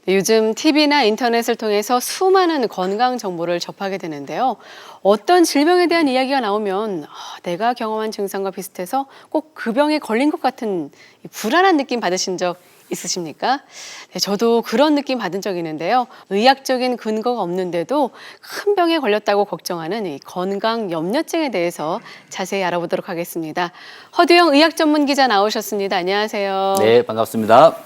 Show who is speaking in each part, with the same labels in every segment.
Speaker 1: 네, 요즘 TV나 인터넷을 통해서 수많은 건강 정보를 접하게 되는데요. 어떤 질병에 대한 이야기가 나오면 내가 경험한 증상과 비슷해서 꼭 그 병에 걸린 것 같은 이 불안한 느낌 받으신 적 있으십니까? 네, 저도 그런 느낌 받은 적이 있는데요. 의학적인 근거가 없는데도 큰 병에 걸렸다고 걱정하는 이 건강 염려증에 대해서 자세히 알아보도록 하겠습니다. 허두영 의학 전문 기자 나오셨습니다. 안녕하세요.
Speaker 2: 네, 반갑습니다.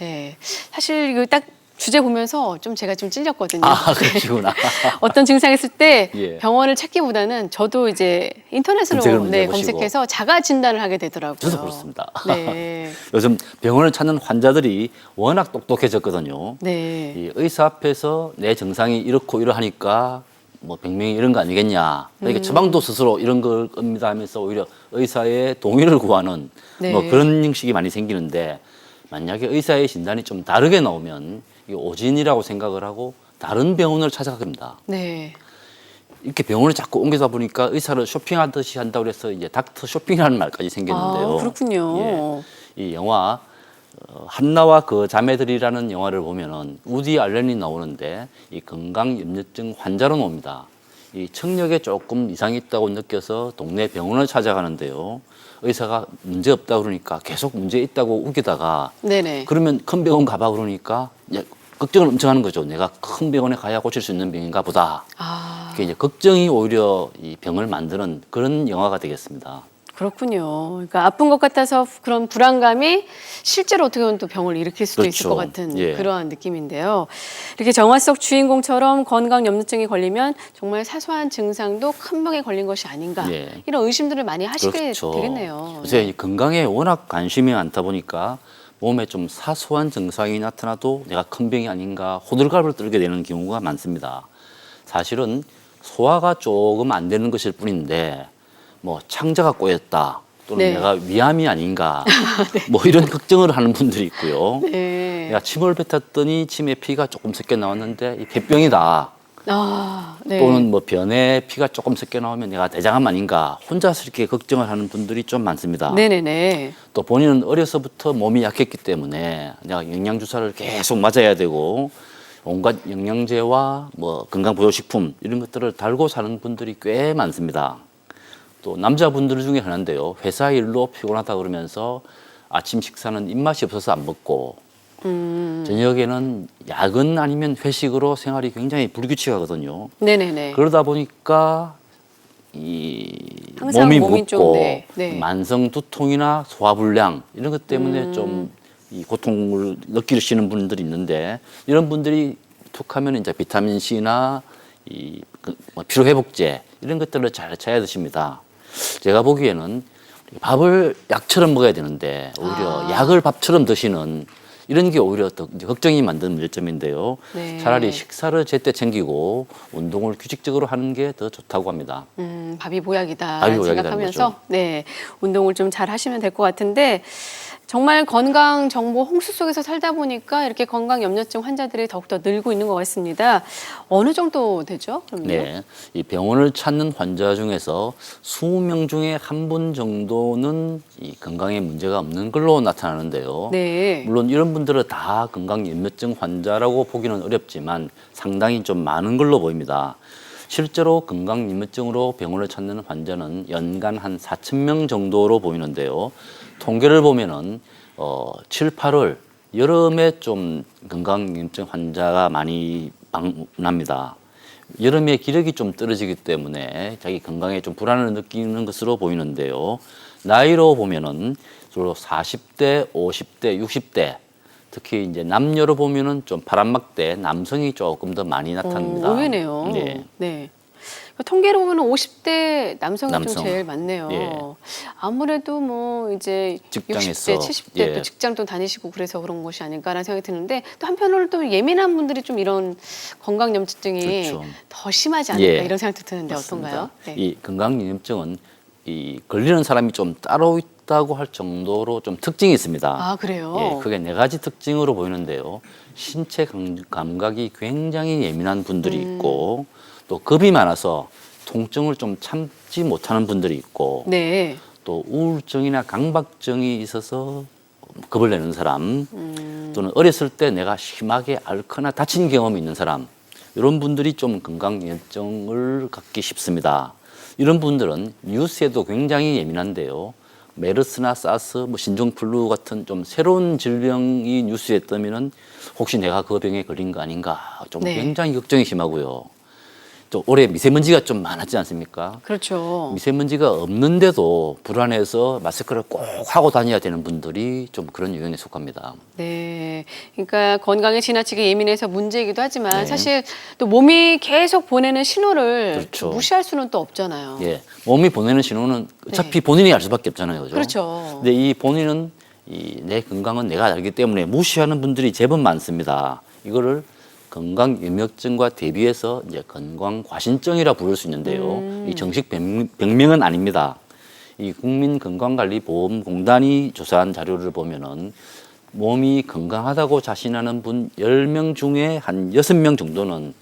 Speaker 1: 네, 사실 이거 딱 주제 보면서 제가 좀 찔렸거든요.
Speaker 2: 아, 그러시구나.
Speaker 1: 어떤 증상 있을 때
Speaker 2: 예.
Speaker 1: 병원을 찾기보다는 저도 이제 인터넷으로
Speaker 2: 검색을 먼저 해보시고.
Speaker 1: 검색해서 자가 진단을 하게 되더라고요.
Speaker 2: 저도 그렇습니다.
Speaker 1: 네,
Speaker 2: 요즘 병원을 찾는 환자들이 워낙 똑똑해졌거든요.
Speaker 1: 네,
Speaker 2: 이 의사 앞에서 내 증상이 이렇고 이러하니까 뭐 병명이 이런 거 아니겠냐. 그러니까 처방도 스스로 이런 걸 겁니다 하면서 오히려 의사의 동의를 구하는
Speaker 1: 네.
Speaker 2: 뭐 그런 형식이 많이 생기는데 만약에 의사의 진단이 좀 다르게 나오면 이게 오진이라고 생각을 하고 다른 병원을 찾아가게 됩니다.
Speaker 1: 네.
Speaker 2: 이렇게 병원을 자꾸 옮겨다 보니까 의사를 쇼핑하듯이 한다고 해서 이제 닥터 쇼핑이라는 말까지 생겼는데요.
Speaker 1: 아, 그렇군요.
Speaker 2: 예. 이 영화 한나와 그 자매들이라는 영화를 보면은 우디 알렌이 나오는데 이 건강염려증 환자로 나옵니다. 이 청력에 조금 이상이 있다고 느껴서 동네 병원을 찾아가는데요. 의사가 문제 없다 그러니까 계속 문제 있다고 우기다가
Speaker 1: 네네.
Speaker 2: 그러면 큰 병원 가봐 그러니까 이제 걱정을 엄청 하는 거죠. 내가 큰 병원에 가야 고칠 수 있는 병인가 보다.
Speaker 1: 아,
Speaker 2: 그게 이제 걱정이 오히려 이 병을 만드는 그런 영화가 되겠습니다.
Speaker 1: 그렇군요. 그러니까 아픈 것 같아서 그런 불안감이 실제로 어떻게 보면 또 병을 일으킬 수도 있을 것
Speaker 2: 그렇죠.
Speaker 1: 같은
Speaker 2: 예.
Speaker 1: 그러한 느낌인데요. 이렇게 영화 속 주인공처럼 건강 염려증이 걸리면 정말 사소한 증상도 큰 병에 걸린 것이 아닌가
Speaker 2: 예.
Speaker 1: 이런 의심들을 많이 하시게
Speaker 2: 그렇죠.
Speaker 1: 되겠네요.
Speaker 2: 요새 이 건강에 워낙 관심이 많다 보니까 몸에 좀 사소한 증상이 나타나도 내가 큰 병이 아닌가 호들갑을 떨게 되는 경우가 많습니다. 사실은 소화가 조금 안 되는 것일 뿐인데 뭐 창자가 꼬였다 또는
Speaker 1: 네.
Speaker 2: 내가 위암이 아닌가 뭐 이런 걱정을 하는 분들이 있고요.
Speaker 1: 네.
Speaker 2: 내가 침을 뱉었더니 침에 피가 조금 섞여 나왔는데 이 폐병이다.
Speaker 1: 아, 네.
Speaker 2: 또는 뭐 변에 피가 조금 섞여 나오면 내가 대장암 아닌가 혼자서 이렇게 걱정을 하는 분들이 좀 많습니다.
Speaker 1: 네네네.
Speaker 2: 또 본인은 어려서부터 몸이 약했기 때문에 내가 영양주사를 계속 맞아야 되고 온갖 영양제와 뭐 건강보조식품 이런 것들을 달고 사는 분들이 꽤 많습니다. 또 남자분들 중에 하나인데요. 회사 일로 피곤하다 그러면서 아침 식사는 입맛이 없어서 안 먹고 저녁에는 야근 아니면 회식으로 생활이 굉장히 불규칙하거든요.
Speaker 1: 네네네.
Speaker 2: 그러다 보니까 이
Speaker 1: 항상
Speaker 2: 몸이
Speaker 1: 몸이 좀,
Speaker 2: 붓고
Speaker 1: 네, 네.
Speaker 2: 만성 두통이나 소화불량 이런 것 때문에 좀 이 고통을 느끼시는 분들이 있는데 이런 분들이 툭하면 이제 비타민 C나 뭐 피로 회복제 이런 것들을 잘 찾아 드십니다. 제가 보기에는 밥을 약처럼 먹어야 되는데 오히려 약을 밥처럼 드시는 이런 게 오히려 더 이제 걱정이 만드는 문제점인데요.
Speaker 1: 네.
Speaker 2: 차라리 식사를 제때 챙기고 운동을 규칙적으로 하는 게 더 좋다고 합니다.
Speaker 1: 밥이 보약이다
Speaker 2: 밥이 보약이라는
Speaker 1: 생각하면서
Speaker 2: 거죠.
Speaker 1: 네, 운동을 좀 잘 하시면 될 것 같은데 정말 건강 정보 홍수 속에서 살다 보니까 이렇게 건강 염려증 환자들이 더욱더 늘고 있는 것 같습니다. 어느 정도 되죠? 그럼요?
Speaker 2: 네, 이 병원을 찾는 환자 중에서 20명 중에 한 분 정도는 이 건강에 문제가 없는 걸로 나타나는데요.
Speaker 1: 네.
Speaker 2: 물론 이런 분들은 다 건강염려증 환자라고 보기는 어렵지만 상당히 좀 많은 걸로 보입니다. 실제로 건강염려증으로 병원을 찾는 환자는 연간 한 4,000명 정도로 보이는데요. 통계를 보면은 7, 8월 여름에 좀 건강염려증 환자가 많이 방문합니다. 여름에 기력이 좀 떨어지기 때문에 자기 건강에 좀 불안을 느끼는 것으로 보이는데요. 나이로 보면은 주로 40대, 50대, 60대 특히 이제 남녀로 보면은 좀 바람막대 남성이 조금 더 많이 나타납니다.
Speaker 1: 의외네요.
Speaker 2: 네.
Speaker 1: 네. 통계로 보면 50대 남성이 좀
Speaker 2: 남성.
Speaker 1: 제일 많네요.
Speaker 2: 예.
Speaker 1: 아무래도 뭐 이제
Speaker 2: 직장에서,
Speaker 1: 60대, 70대
Speaker 2: 예.
Speaker 1: 또 직장도 다니시고 그래서 그런 것이 아닐까라는 생각이 드는데 또 한편으로 또 예민한 분들이 좀 이런 건강 염증이
Speaker 2: 그렇죠.
Speaker 1: 더 심하지 않을까
Speaker 2: 예.
Speaker 1: 이런 생각도 드는데
Speaker 2: 맞습니다.
Speaker 1: 어떤가요? 네.
Speaker 2: 이 건강염증은 이 걸리는 사람이 좀 따로 있다고 할 정도로 좀 특징이 있습니다.
Speaker 1: 아, 그래요?
Speaker 2: 예, 그게 네 가지 특징으로 보이는데요. 신체 감각이 굉장히 예민한 분들이 있고 또 겁이 많아서 통증을 좀 참지 못하는 분들이 있고
Speaker 1: 네.
Speaker 2: 또 우울증이나 강박증이 있어서 겁을 내는 사람 또는 어렸을 때 내가 심하게 앓거나 다친 경험이 있는 사람, 이런 분들이 좀 건강염증을 갖기 쉽습니다. 이런 분들은 뉴스에도 굉장히 예민한데요. 메르스나 사스, 신종플루 같은 좀 새로운 질병이 뉴스에 뜨면은 혹시 내가 그 병에 걸린 거 아닌가 좀
Speaker 1: 네.
Speaker 2: 굉장히 걱정이 심하고요. 또 올해 미세먼지가 좀 많았지 않습니까?
Speaker 1: 그렇죠.
Speaker 2: 미세먼지가 없는데도 불안해서 마스크를 꼭 하고 다녀야 되는 분들이 좀 그런 유형에 속합니다.
Speaker 1: 네. 그러니까 건강에 지나치게 예민해서 문제이기도 하지만
Speaker 2: 네.
Speaker 1: 사실 또 몸이 계속 보내는 신호를
Speaker 2: 그렇죠.
Speaker 1: 무시할 수는 또 없잖아요.
Speaker 2: 예, 몸이 보내는 신호는 어차피 본인이 알 수밖에 없잖아요, 그죠?
Speaker 1: 그렇죠.
Speaker 2: 근데 이 본인은 내 건강은 내가 알기 때문에 무시하는 분들이 제법 많습니다. 이거를 건강염려증과 대비해서 이제 건강과신증이라 부를 수 있는데요. 이 정식 병명은 아닙니다. 이 국민건강관리보험공단이 조사한 자료를 보면은 몸이 건강하다고 자신하는 분 10명 중에 한 6명 정도는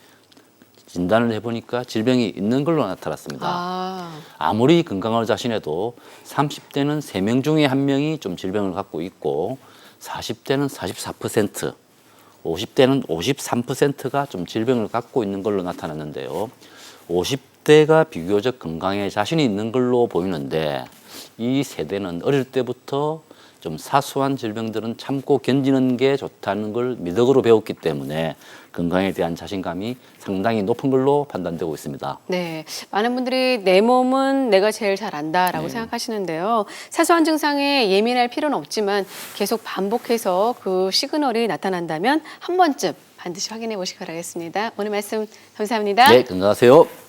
Speaker 2: 진단을 해보니까 질병이 있는 걸로 나타났습니다. 아무리 건강을 자신해도 30대는 3명 중에 1명이 좀 질병을 갖고 있고 40대는 44%, 50대는 53%가 좀 질병을 갖고 있는 걸로 나타났는데요. 50대가 비교적 건강에 자신이 있는 걸로 보이는데 이 세대는 어릴 때부터 좀 사소한 질병들은 참고 견디는 게 좋다는 걸 미덕으로 배웠기 때문에 건강에 대한 자신감이 상당히 높은 걸로 판단되고 있습니다.
Speaker 1: 네, 많은 분들이 내 몸은 내가 제일 잘 안다라고
Speaker 2: 네.
Speaker 1: 생각하시는데요. 사소한 증상에 예민할 필요는 없지만 계속 반복해서 그 시그널이 나타난다면 한 번쯤 반드시 확인해 보시기 바라겠습니다. 오늘 말씀 감사합니다.
Speaker 2: 네, 건강하세요.